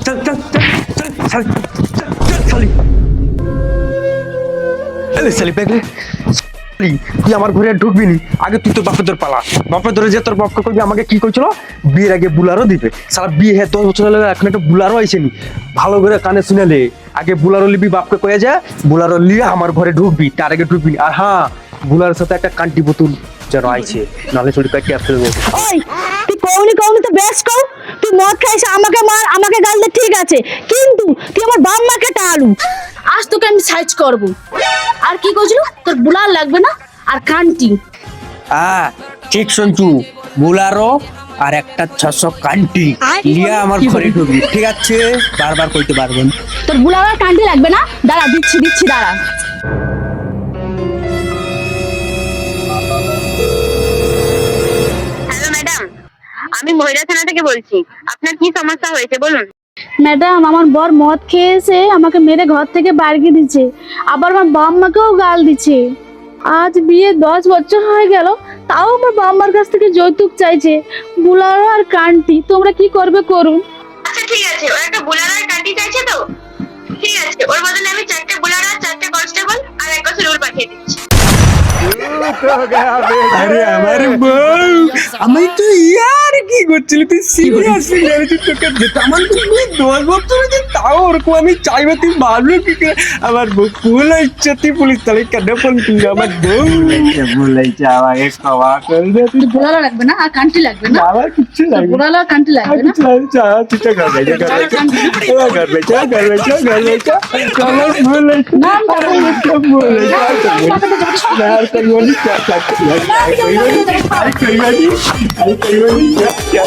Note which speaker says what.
Speaker 1: चल चल चल चल चल चल साली अरे साली बैगले তুই আমার ঘরে ঢুকবি নি আগে তুই তোর বাপের দর পালা বাপের ধরে যে তোর বাপকে কইবি আমাকে কি কইছিল বিয়ের আগে বুলারও দিবে সারা বিয়ে হে 10 বছর হলো এখন একটা বুলারও আইছেনি ভালো করে কানে শুনেলে আগে বুলারও লিবি বাপকে কইয়া যা বুলারও লিয়ে আমার ঘরে ঢুকবি তার আগে ঢুকবি আর হ্যাঁ বুলারের সাথে একটা কান্টি বোতল যেন আইছে নালে চুরি কাটি আসতে দেবো
Speaker 2: ওই তুই কওনি তো বেশ কও তুই মদ খাইছ আমাকে মার আমাকে গাল দে ঠিক আছে কিন্তু তুই আমার বাপ মাকে টালু আজ তোকে আমি সাইজ করব আর কি কইছিস তোর বুলার লাগবে না আর কান্টি
Speaker 1: ঠিক শুনছু বুলারও আর একটা 600 কান্টি লিয়া আমার ঘরে ঢুকবি ঠিক আছে বারবার কইতে পারবেন
Speaker 2: তোর বুলার আর কান্টি লাগবে না দাঁড়া দিচ্ছি দাঁড়া
Speaker 3: হ্যালো ম্যাডাম আমি মহিলা থানা থেকে বলছি আপনার কি সমস্যা হয়েছে বলুন
Speaker 2: ম্যাডাম আমার বর মদ খেয়েছে আমাকে মেরে ঘর থেকে বাড়িয়ে দিচ্ছে আবার আমার বাপ মাকেও গাল দিচ্ছে আজ বিয়ে 10 বছর হয়ে গেল তাও আমার বাপ মার কাছ থেকে যৌতুক চাইছে বুলারো আর কান্টি তোমরা কি করবে করুন
Speaker 3: আচ্ছা ঠিক আছে ও একটা বুলার আর কাটি চাইছে তো ঠিক আছে ওর বদলে আমি 4টে বুলার আর 4টে কনস্টেবল আর এক কাছে রুল পাঠিয়ে দিচ্ছি
Speaker 1: আরে আমার বউ আমি তো ইয়ার কি করছিলি তুই সিরিয়াসলি নেমেছিস তোকে যেটা আমার তুমি 10 বছর যে তাও ওরকম আমি চাইবো তুই ভাবলো কি করে আমার বউ ফুল ইচ্ছাতি পুলিশ তাহলে কেন ফোন তুই আমার বউ বলেছে আমাকে ক্ষমা করে দে তুই
Speaker 2: বুলারো লাগবে না আর কান্টি লাগবে না
Speaker 1: আমার কিচ্ছু লাগবে না
Speaker 2: বুলারো আর কান্টি লাগবে না
Speaker 1: তুই তো ঘর বেচা আমার বলেছে क्या